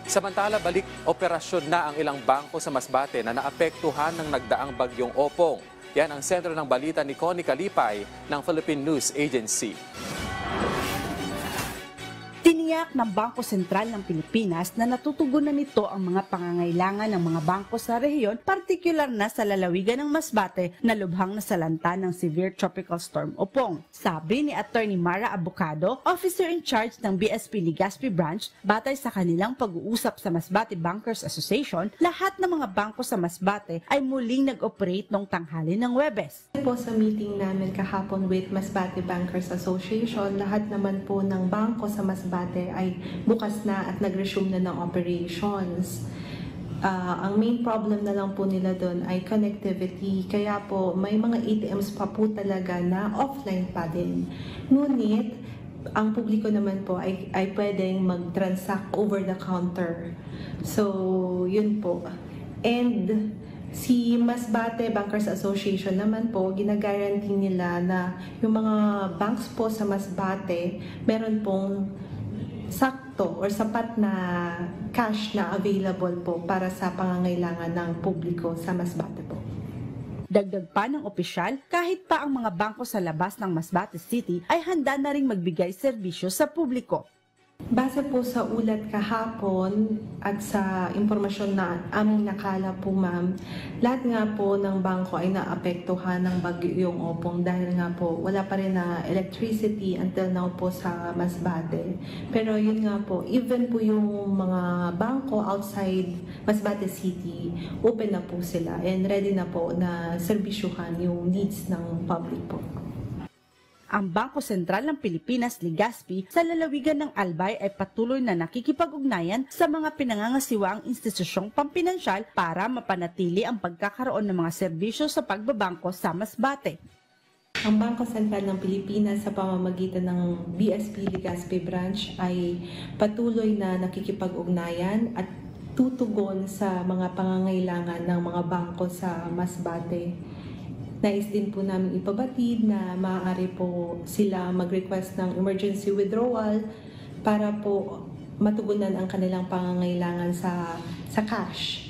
Samantala, balik operasyon na ang ilang bangko sa Masbate na naapektuhan ng nagdaang bagyong Opong. Yan ang sentro ng balita ni Connie Kalipay ng Philippine News Agency. Tiniyak ng Bangko Sentral ng Pilipinas na natutugunan nito ang mga pangangailangan ng mga bangko sa rehiyon, partikular na sa lalawigan ng Masbate na lubhang nasalanta ng severe tropical storm Opong. Sabi ni Attorney Mara Abocado, officer in charge ng BSP Legazpi Branch, batay sa kanilang pag-uusap sa Masbate Bankers Association, lahat ng mga bangko sa Masbate ay muling nag-operate noong tanghali ng Huwebes. Po sa meeting namin kahapon with Masbate Bankers Association, lahat naman po ng bangko sa Masbate ay bukas na at nag-resume na ng operations. Ang main problem na lang po nila doon ay connectivity, kaya po may mga ATMs pa po talaga na offline pa din. Ngunit, ang publiko naman po ay pwedeng mag-transact over the counter. So, yun po. And si Masbate Bankers Association naman po, ginagaranti nila na yung mga banks po sa Masbate, meron pong sakto or sapat na cash na available po para sa pangangailangan ng publiko sa Masbate po. Dagdag pa ng opisyal, kahit pa ang mga bangko sa labas ng Masbate City ay handa na ring magbigay serbisyo sa publiko. Base po sa ulat kahapon at sa impormasyon na aming nakala po ma'am, lahat nga po ng bangko ay naapektuhan ng bagyong Opong dahil nga po wala pa rin na electricity until now po sa Masbate. Pero yun nga po, even po yung mga bangko outside Masbate City, open na po sila and ready na po na serbisyuhan yung needs ng public po. Ang Bangko Sentral ng Pilipinas, Legazpi, sa lalawigan ng Albay ay patuloy na nakikipag-ugnayan sa mga pinangangasiwaang institusyong pampinansyal para mapanatili ang pagkakaroon ng mga serbisyo sa pagbabangko sa Masbate. Ang Bangko Sentral ng Pilipinas sa pamamagitan ng BSP Legazpi Branch ay patuloy na nakikipag-ugnayan at tutugon sa mga pangangailangan ng mga bangko sa Masbate. Nais din po namin ipabatid na maaari po sila mag-request ng emergency withdrawal para po matugunan ang kanilang pangangailangan sa cash.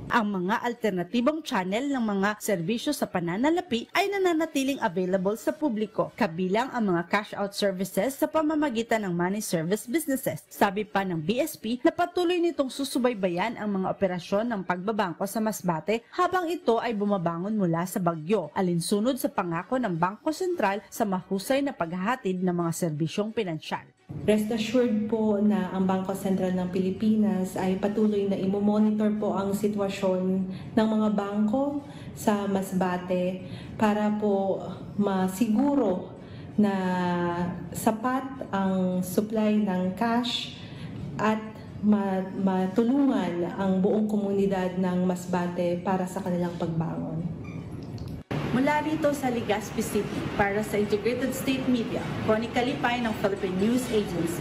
Ang mga alternatibong channel ng mga serbisyo sa pananalapi ay nananatiling available sa publiko, kabilang ang mga cash-out services sa pamamagitan ng money service businesses. Sabi pa ng BSP na patuloy nitong susubaybayan ang mga operasyon ng pagbabangko sa Masbate habang ito ay bumabangon mula sa bagyo, alinsunod sa pangako ng Bangko Sentral sa mahusay na paghahatid ng mga serbisyong pinansyal. Rest assured po na ang Bangko Sentral ng Pilipinas ay patuloy na imomonitor po ang sitwasyon ng mga bangko sa Masbate para po masiguro na sapat ang supply ng cash at matulungan ang buong komunidad ng Masbate para sa kanilang pagbangon. Mula rito sa Legazpi City, para sa Integrated State Media, Connie Kalipay ng Philippine News Agency.